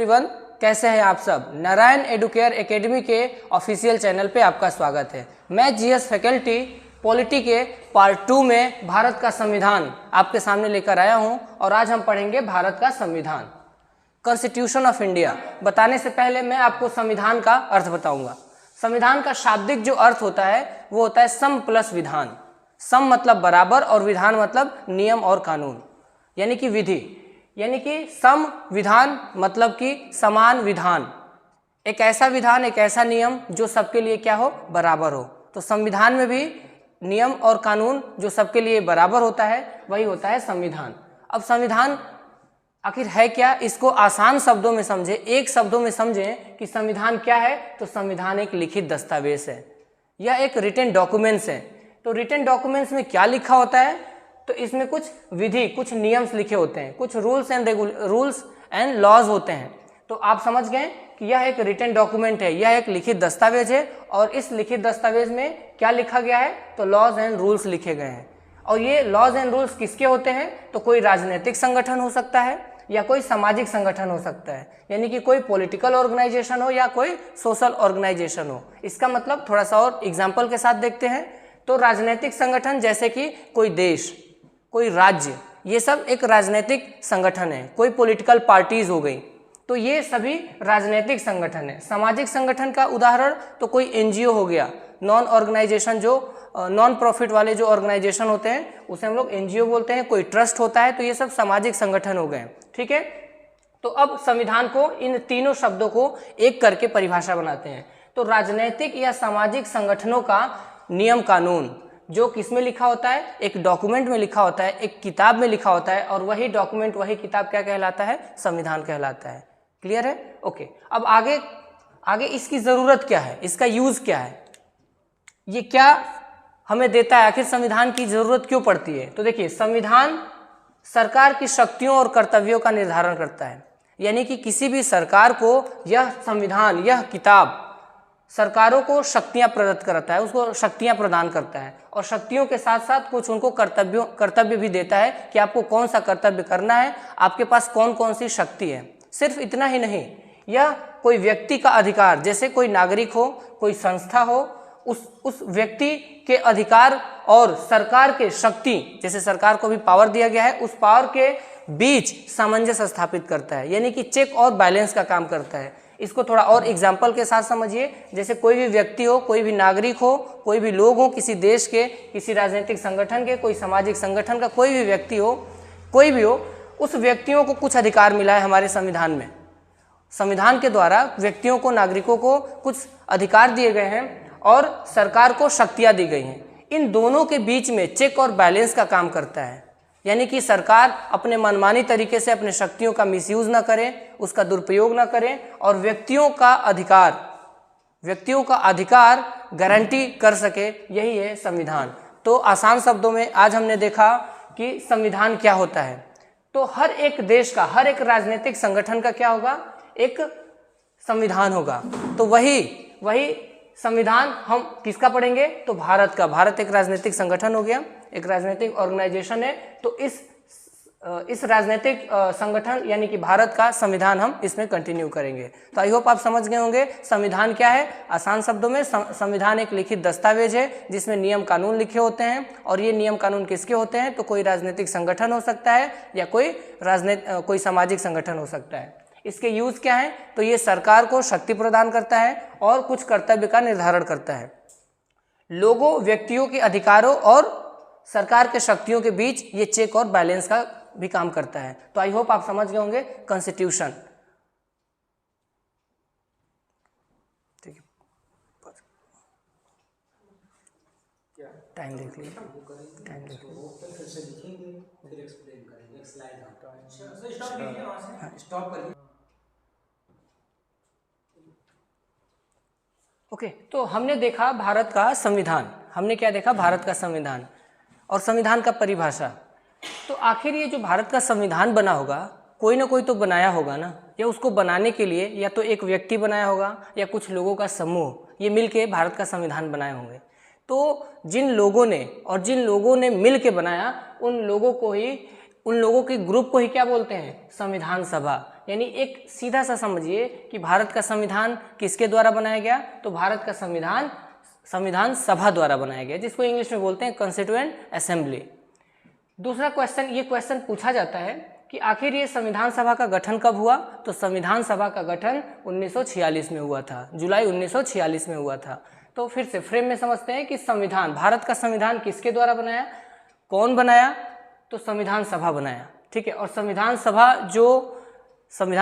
Everyone, कैसे हैं आप सब। नारायण एडुकेयर एकेडमी के ऑफिशियल चैनल पे आपका स्वागत है। मैं जीएस फैकल्टी पॉलिटी के पार्ट 2 में भारत का संविधान आपके सामने लेकर आया हूं और आज हम पढ़ेंगे भारत का संविधान, कॉन्स्टिट्यूशन ऑफ इंडिया। बताने से पहले मैं आपको संविधान का अर्थ बताऊंगा। संविधान का शाब्दिक जो अर्थ होता है वो होता है सम प्लस विधान। सम मतलब बराबर और विधान मतलब नियम और कानून, यानी कि विधि, यानी कि सम विधान मतलब कि समान विधान, एक ऐसा विधान, एक ऐसा नियम जो सबके लिए क्या हो, बराबर हो। तो संविधान में भी नियम और कानून जो सबके लिए बराबर होता है वही होता है संविधान। अब संविधान आखिर है क्या, इसको आसान शब्दों में समझे, एक शब्दों में समझें कि संविधान क्या है। तो संविधान एक लिखित दस्तावेज है, यह एक रिटन डॉक्यूमेंट्स है। तो रिटन डॉक्यूमेंट्स में क्या लिखा होता है, तो इसमें कुछ विधि, कुछ नियम्स लिखे होते हैं, कुछ रूल्स एंड लॉज होते हैं। तो आप समझ गए कि यह एक रिटन डॉक्यूमेंट है, यह एक लिखित दस्तावेज है। और इस लिखित दस्तावेज में क्या लिखा गया है, तो लॉज एंड रूल्स लिखे गए हैं। और ये लॉज एंड रूल्स किसके होते हैं, तो कोई राजनीतिक संगठन हो सकता है या कोई सामाजिक संगठन हो सकता है, यानी कि कोई पॉलिटिकल ऑर्गेनाइजेशन हो या कोई सोशल ऑर्गेनाइजेशन हो। इसका मतलब थोड़ा सा और एग्जाम्पल के साथ देखते हैं। तो राजनीतिक संगठन जैसे कि कोई देश, कोई राज्य, ये सब एक राजनीतिक संगठन है। कोई पॉलिटिकल पार्टीज हो गई, तो ये सभी राजनीतिक संगठन है। सामाजिक संगठन का उदाहरण तो कोई एनजीओ हो गया, नॉन ऑर्गेनाइजेशन, जो नॉन प्रॉफिट वाले जो ऑर्गेनाइजेशन होते हैं उसे हम लोग एनजीओ बोलते हैं। कोई ट्रस्ट होता है, तो ये सब सामाजिक संगठन हो गए। ठीक है, तो अब संविधान को, इन तीनों शब्दों को एक करके परिभाषा बनाते हैं। तो राजनीतिक या सामाजिक संगठनों का नियम कानून जो किसमें लिखा होता है, एक डॉक्यूमेंट में लिखा होता है, एक किताब में लिखा होता है, और वही डॉक्यूमेंट, वही किताब क्या कहलाता है, संविधान कहलाता है। क्लियर है? ओके। अब आगे इसकी जरूरत क्या है, इसका यूज क्या है, ये क्या हमें देता है, आखिर संविधान की जरूरत क्यों पड़ती है। तो देखिए, संविधान सरकार की शक्तियों और कर्तव्यों का निर्धारण करता है, यानी कि किसी भी सरकार को यह संविधान, यह किताब सरकारों को शक्तियां प्रदत्त करता है, उसको शक्तियां प्रदान करता है, और शक्तियों के साथ साथ कुछ उनको कर्तव्य भी देता है कि आपको कौन सा कर्तव्य करना है, आपके पास कौन कौन सी शक्ति है। सिर्फ इतना ही नहीं, यह कोई व्यक्ति का अधिकार, जैसे कोई नागरिक हो, कोई संस्था हो, उस व्यक्ति के अधिकार और सरकार के शक्ति, जैसे सरकार को भी पावर दिया गया है, उस पावर के बीच सामंजस्य स्थापित करता है, यानी कि चेक और बैलेंस का काम करता है। इसको थोड़ा और एग्जाम्पल के साथ समझिए। जैसे कोई भी व्यक्ति हो, कोई भी नागरिक हो, कोई भी लोग हो, किसी देश के, किसी राजनीतिक संगठन के, कोई सामाजिक संगठन का कोई भी व्यक्ति हो, कोई भी हो, उस व्यक्तियों को कुछ अधिकार मिला है हमारे संविधान में। संविधान के द्वारा व्यक्तियों को, नागरिकों को कुछ अधिकार दिए गए हैं और सरकार को शक्तियाँ दी गई हैं। इन दोनों के बीच में चेक और बैलेंस का काम करता है, यानी कि सरकार अपने मनमानी तरीके से अपने शक्तियों का मिसयूज ना करे, उसका दुरुपयोग ना करे, और व्यक्तियों का अधिकार गारंटी कर सके, यही है संविधान। तो आसान शब्दों में आज हमने देखा कि संविधान क्या होता है। तो हर एक देश का, हर एक राजनीतिक संगठन का क्या होगा, एक संविधान होगा। तो वही संविधान हम किसका पढ़ेंगे, तो भारत का। भारत एक राजनीतिक संगठन हो गया, एक राजनीतिक ऑर्गेनाइजेशन है। तो इस राजनीतिक संगठन यानी कि भारत का संविधान हम इसमें कंटिन्यू करेंगे। तो आई होप आप समझ गए होंगे संविधान क्या है। आसान शब्दों में, संविधान एक लिखित दस्तावेज है जिसमें नियम कानून लिखे होते हैं। और ये नियम कानून किसके होते हैं, तो कोई राजनीतिक संगठन हो सकता है या कोई सामाजिक संगठन हो सकता है। इसके यूज क्या है, तो ये सरकार को शक्ति प्रदान करता है और कुछ कर्तव्य का निर्धारण करता है। लोगों, व्यक्तियों के अधिकारों और सरकार के शक्तियों के बीच ये चेक और बैलेंस का भी काम करता है। तो आई होप आप समझ गए होंगे कॉन्स्टिट्यूशन। ठीक है, टाइम देख लीजिए, टाइम देख लीजिए। ओके, तो हमने देखा भारत का संविधान। हमने क्या देखा, भारत का संविधान और संविधान का परिभाषा। तो आखिर ये जो भारत का संविधान बना होगा, कोई ना कोई तो बनाया होगा ना, या उसको बनाने के लिए या तो एक व्यक्ति बनाया होगा या कुछ लोगों का समूह, ये मिलके भारत का संविधान बनाए होंगे। तो जिन लोगों ने मिल के बनाया, उन लोगों को ही उन लोगों के ग्रुप को ही क्या बोलते हैं? संविधान सभा। यानी एक सीधा सा समझिए कि भारत का संविधान किसके द्वारा बनाया गया? तो भारत का संविधान संविधान सभा द्वारा बनाया गया, जिसको इंग्लिश में बोलते हैं कॉन्स्टिट्यूएंट असेंबली। दूसरा क्वेश्चन, ये क्वेश्चन पूछा जाता है कि आखिर ये संविधान सभा का गठन कब हुआ? तो संविधान सभा का गठन 1946 में हुआ था, जुलाई 1946 में हुआ था। तो फिर से फ्रेम में समझते हैं कि संविधान, भारत का संविधान किसके द्वारा बनाया, कौन बनाया? तो संविधान सभा बनाया, ठीक है। और संविधान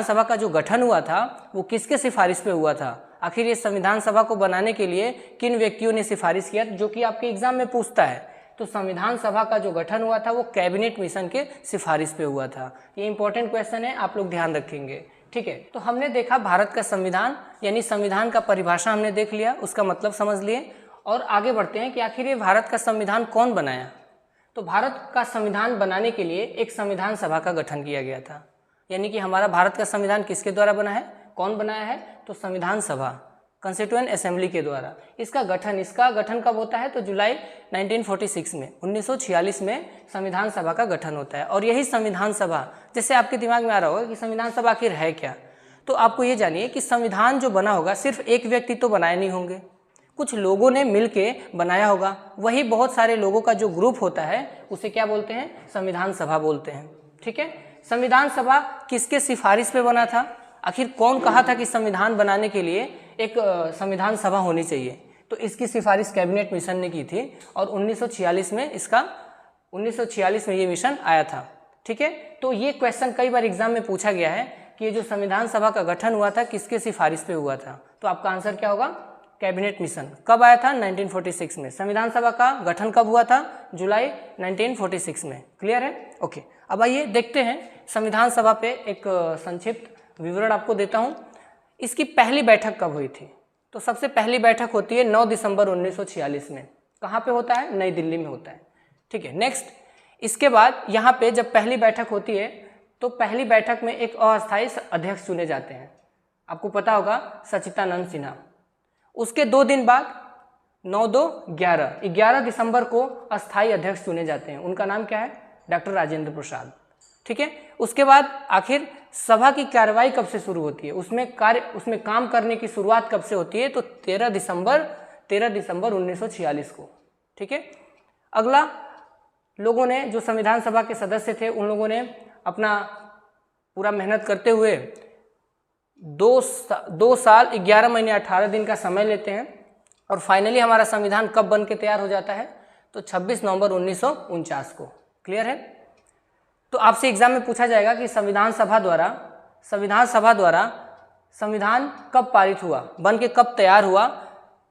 सभा का जो गठन हुआ था वो किसके सिफारिश पे हुआ था? आखिर ये संविधान सभा को बनाने के लिए किन व्यक्तियों ने सिफारिश किया, जो कि आपके एग्जाम में पूछता है। तो संविधान सभा का जो गठन हुआ था वो कैबिनेट मिशन के सिफारिश पे हुआ था। ये इंपॉर्टेंट क्वेश्चन है, आप लोग ध्यान रखेंगे, ठीक है। तो हमने देखा भारत का संविधान, यानी संविधान का परिभाषा हमने देख लिया, उसका मतलब समझ लिए, और आगे बढ़ते हैं कि आखिर ये भारत का संविधान कौन बनाया। तो भारत का संविधान बनाने के लिए एक संविधान सभा का गठन किया गया था। यानी कि हमारा भारत का संविधान किसके द्वारा बना है, कौन बनाया है? तो संविधान सभा, कॉन्स्टिट्यूएंट असेंबली के द्वारा। इसका गठन कब होता है? तो जुलाई 1946 में, 1946 में संविधान सभा का गठन होता है। और यही संविधान सभा, जैसे आपके दिमाग में आ रहा होगा कि संविधान सभा आखिर है क्या, तो आपको ये जानिए कि संविधान जो बना होगा सिर्फ एक व्यक्ति तो बनाए नहीं होंगे, कुछ लोगों ने मिलके बनाया होगा। वही बहुत सारे लोगों का जो ग्रुप होता है उसे क्या बोलते हैं? संविधान सभा बोलते हैं, ठीक है। संविधान सभा किसके सिफारिश पे बना था? आखिर कौन कहा था कि संविधान बनाने के लिए एक संविधान सभा होनी चाहिए? तो इसकी सिफारिश कैबिनेट मिशन ने की थी, और 1946 में ये मिशन आया था, ठीक है। तो ये क्वेश्चन कई बार एग्जाम में पूछा गया है कि ये जो संविधान सभा का गठन हुआ था किसके सिफारिश पे हुआ था? तो आपका आंसर क्या होगा? Cabinet mission. कब आया था? 1946 में। संविधान सभा का गठन कब हुआ था? जुलाई 1946 में। क्लियर है? ओके। अब आइए देखते हैं संविधान सभा पे एक संक्षिप्त विवरण आपको देता हूं। इसकी पहली बैठक कब हुई थी? तो सबसे पहली बैठक होती है 9 दिसंबर 1946 में। कहाँ पे होता है? नई दिल्ली में होता है, ठीक है। नेक्स्ट, इसके बाद यहाँ पे जब पहली बैठक होती है तो पहली बैठक में एक अस्थायी अध्यक्ष चुने जाते हैं। आपको पता होगा, सच्चिदानंद सिन्हा। उसके 2 दिन बाद 11 दिसंबर को अस्थायी अध्यक्ष चुने जाते हैं। उनका नाम क्या है? डॉक्टर राजेंद्र प्रसाद, ठीक है। उसके बाद आखिर सभा की कार्रवाई कब से शुरू होती है, उसमें काम करने की शुरुआत कब से होती है? तो 13 दिसंबर 1946 को, ठीक है। अगला, लोगों ने, जो संविधान सभा के सदस्य थे, उन लोगों ने अपना पूरा मेहनत करते हुए 2 साल 11 महीने 18 दिन का समय लेते हैं, और फाइनली हमारा संविधान कब बन के तैयार हो जाता है? तो 26 नवंबर 1949 को। क्लियर है? तो आपसे एग्जाम में पूछा जाएगा कि संविधान सभा द्वारा संविधान कब पारित हुआ, बन के कब तैयार हुआ?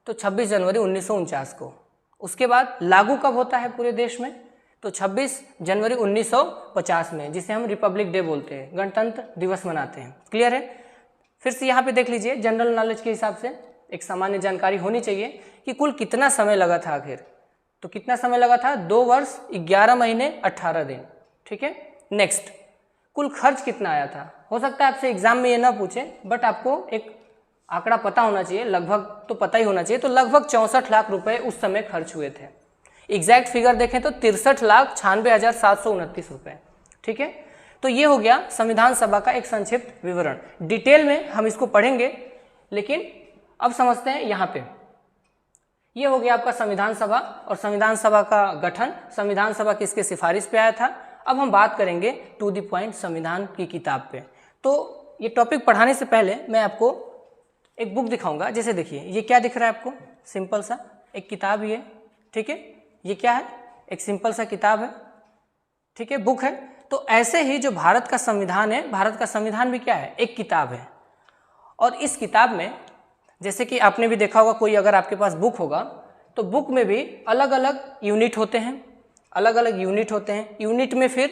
तो 26 जनवरी 1949 को। उसके बाद लागू कब होता है पूरे देश में? तो 26 जनवरी 1950 में, जिसे हम रिपब्लिक डे बोलते हैं, गणतंत्र दिवस मनाते हैं। क्लियर है? फिर से यहाँ पे देख लीजिए, जनरल नॉलेज के हिसाब से एक सामान्य जानकारी होनी चाहिए कि कुल कितना समय लगा था आखिर। तो कितना समय लगा था? 2 वर्ष 11 महीने 18 दिन, ठीक है। नेक्स्ट, कुल खर्च कितना आया था? हो सकता है आपसे एग्जाम में ये ना पूछे, बट आपको एक आंकड़ा पता होना चाहिए, लगभग तो पता ही होना चाहिए। तो लगभग 64 लाख रुपए उस समय खर्च हुए थे। एग्जैक्ट फिगर देखें तो 63,96,729 रुपए, ठीक है। तो ये हो गया संविधान सभा का एक संक्षिप्त विवरण। डिटेल में हम इसको पढ़ेंगे, लेकिन अब समझते हैं यहाँ पे। ये हो गया आपका संविधान सभा और संविधान सभा का गठन। संविधान सभा किसके सिफारिश पे आया था? अब हम बात करेंगे टू द पॉइंट संविधान की किताब पे। तो ये टॉपिक पढ़ाने से पहले मैं आपको एक बुक दिखाऊंगा। जैसे देखिए, ये क्या दिख रहा है आपको? सिंपल सा एक किताब ही है, ठीक है। ये क्या है? एक सिंपल सा किताब है, ठीक है, बुक है। तो ऐसे ही जो भारत का संविधान है, भारत का संविधान भी क्या है? एक किताब है। और इस किताब में, जैसे कि आपने भी देखा होगा, कोई अगर आपके पास बुक होगा तो बुक में भी अलग अलग यूनिट होते हैं, अलग अलग यूनिट होते हैं। यूनिट में फिर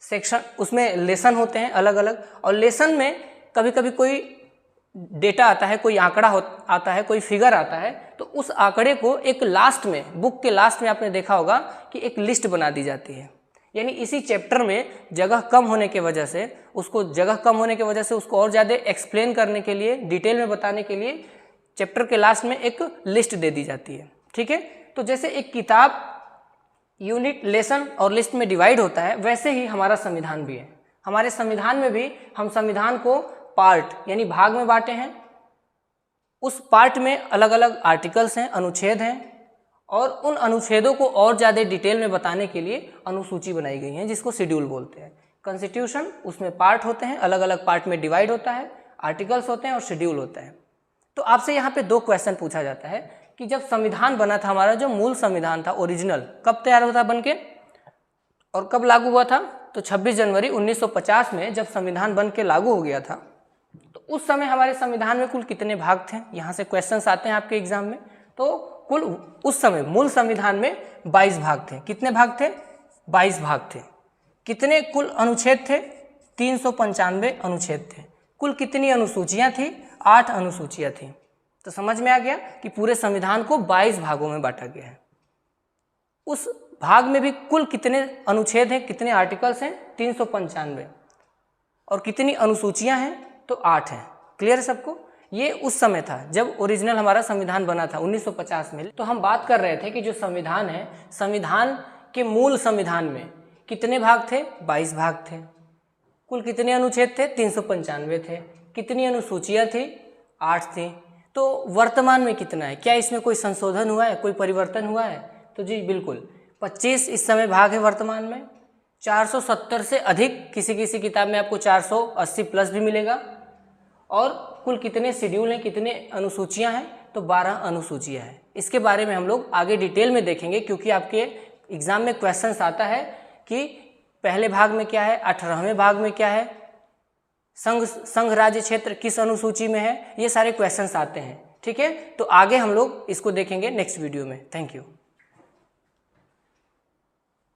सेक्शन, उसमें लेसन होते हैं अलग अलग, और लेसन में कभी कभी कोई डेटा आता है, कोई आंकड़ा आता है, कोई फिगर आता है, तो उस आंकड़े को एक लास्ट में, बुक के लास्ट में आपने देखा होगा कि एक लिस्ट बना दी जाती है। यानी इसी चैप्टर में जगह कम होने की वजह से उसको और ज़्यादा एक्सप्लेन करने के लिए, डिटेल में बताने के लिए चैप्टर के लास्ट में एक लिस्ट दे दी जाती है, ठीक है। तो जैसे एक किताब, यूनिट, लेसन और लिस्ट में डिवाइड होता है, वैसे ही हमारा संविधान भी है। हमारे संविधान में भी हम संविधान को पार्ट यानी भाग में बांटे हैं। उस पार्ट में अलग अलग आर्टिकल्स हैं, अनुच्छेद हैं, और उन अनुच्छेदों को और ज़्यादा डिटेल में बताने के लिए अनुसूची बनाई गई है, जिसको शेड्यूल बोलते हैं। कॉन्स्टिट्यूशन, उसमें पार्ट होते हैं, अलग अलग पार्ट में डिवाइड होता है, आर्टिकल्स होते हैं और शेड्यूल होता है। तो आपसे यहाँ पे 2 क्वेश्चन पूछा जाता है कि जब संविधान बना था, हमारा जो मूल संविधान था ओरिजिनल, कब तैयार हुआ था बनके और कब लागू हुआ था? तो 26 जनवरी 1950 में जब संविधान बन के लागू हो गया था, तो उस समय हमारे संविधान में कुल कितने भाग थे? यहाँ से क्वेश्चंस आते हैं आपके एग्जाम में। तो कुल उस समय मूल संविधान में 22 भाग थे। कितने भाग थे? 22 भाग थे। कितने कुल अनुच्छेद थे? 395 अनुच्छेद थे। कुल कितनी अनुसूचियां थी? 8 अनुसूचियां थी। तो समझ में आ गया कि पूरे संविधान को 22 भागों में बांटा गया है। उस भाग में भी कुल कितने अनुच्छेद हैं, कितने आर्टिकल्स हैं? 395। और कितनी अनुसूचियां हैं? तो 8 हैं। क्लियर है सबको? ये उस समय था जब ओरिजिनल हमारा संविधान बना था 1950 में। तो हम बात कर रहे थे कि जो संविधान है, संविधान के मूल संविधान में कितने भाग थे? 22 भाग थे। कुल कितने अनुच्छेद थे? 395 थे। कितनी अनुसूचियां थी? 8 थी। तो वर्तमान में कितना है? क्या इसमें कोई संशोधन हुआ है, कोई परिवर्तन हुआ है? तो जी बिल्कुल, 25 इस समय भाग है वर्तमान में। 470 से अधिक, किसी किसी किताब में आपको 480 प्लस भी मिलेगा। और कुल कितने शेड्यूल हैं, कितने अनुसूचियां हैं? तो 12 अनुसूचियां हैं। इसके बारे में हम लोग आगे डिटेल में देखेंगे, क्योंकि आपके एग्जाम में क्वेश्चंस आता है कि पहले भाग में क्या है, 18वें भाग में क्या है, संघ राज्य क्षेत्र किस अनुसूची में है, ये सारे क्वेश्चंस आते हैं। ठीक है, तो आगे हम लोग इसको देखेंगे नेक्स्ट वीडियो में। Thank you.